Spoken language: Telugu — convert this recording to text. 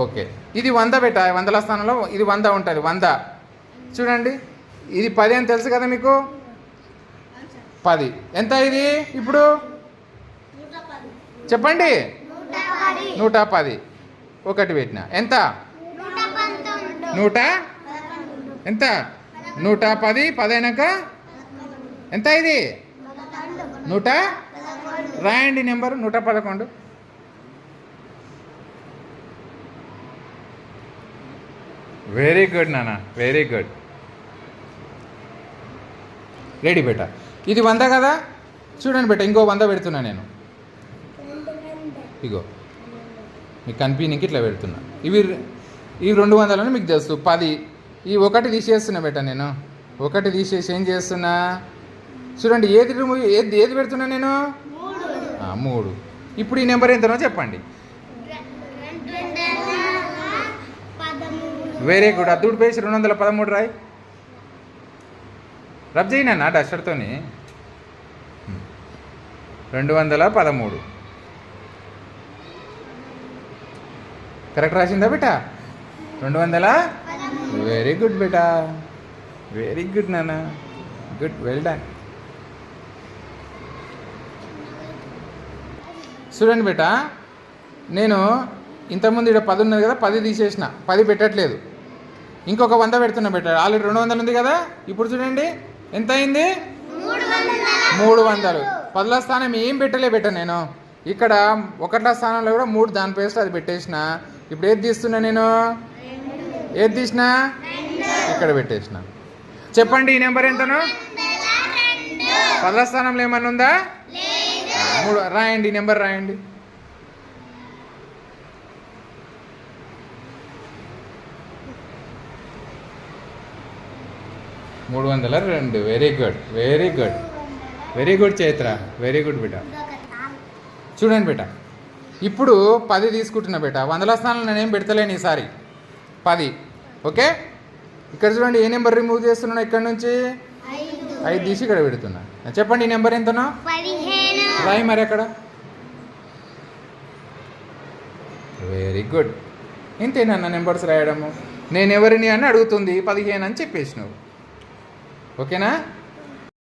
ఓకే, ఇది 100 బేట. 100ల స్థానంలో ఇది 100 ఉంటుంది. 100 చూడండి, ఇది 10 అని తెలుసు కదా మీకు. 10 ఎంత ఇది ఇప్పుడు చెప్పండి. 110 ఒకటి పెట్టిన ఎంత 100 ఎంత 110 10 అయినాక ఎంత ఇది 100 రాయండి నెంబరు 111. వెరీ గుడ్ నాన్న, వెరీ గుడ్. రెడీ బేట. ఇది 100 కదా, చూడండి బేట, ఇంకో 100 పెడుతున్నా నేను. ఇగో మీకు కనిపించడానికి ఇట్లా పెడుతున్నా. ఇవి 200 మీకు తెలుసు. 10 ఈ ఒకటి తీసేస్తున్నా బేట నేను. ఒకటి తీసేసి ఏం చేస్తున్నా చూడండి. ఏది పెడుతున్నా నేను 3. ఇప్పుడు ఈ నెంబర్ ఎంతనో చెప్పండి. Very good. అద్దుడు పేసి 213 రాయి. రబ్ చేయనా డస్టర్తోని. 213 కరెక్ట్ రాసిందా బేటా? 200. వెరీ గుడ్ బేటా, వెరీ గుడ్ నాన్న, గుడ్, వెల్ డన్. చూడండి బేటా, నేను ఇంతకుముందు ఇక్కడ 10 ఉన్నది కదా, 10 తీసేసిన, 10 పెట్టట్లేదు. ఇంకొక 100 పెడుతున్నా బేటా. ఆల్రెడీ 200 ఉంది కదా. ఇప్పుడు చూడండి ఎంత అయింది 300. 10ల స్థానం ఏం పెట్టలే బేటా నేను. ఇక్కడ 1ల స్థానంలో కూడా 3 దాని పేస్ట్ అది పెట్టేసిన. ఇప్పుడు ఏది తీస్తున్నా నేను, ఏది తీసినా ఇక్కడ పెట్టేసిన. చెప్పండి ఈ నెంబర్ ఎంతను? 10ల స్థానంలో ఏమన్నా ఉందా? 3 రాయండి, ఈ నెంబర్ రాయండి. 302. Very good, very good, very good Chaitra, very good బేట. చూడండి బేట, ఇప్పుడు 10 తీసుకుంటున్నా బేట. 100ల స్థానంలో నేనేం పెడతలేను ఈసారి. 10 ఓకే. ఇక్కడ చూడండి ఏ నెంబర్ రిమూవ్ చేస్తున్నా. ఇక్కడ నుంచి 5 తీసి ఇక్కడ పెడుతున్నా. చెప్పండి ఈ నెంబర్ ఎంతనో రాయి మరి అక్కడ. Very good. ఇంతేనన్న నెంబర్స్ రాయడము. నేను ఎవరిని అని అడుగుతుంది, 15 అని చెప్పేసినావు. ఓకేనా?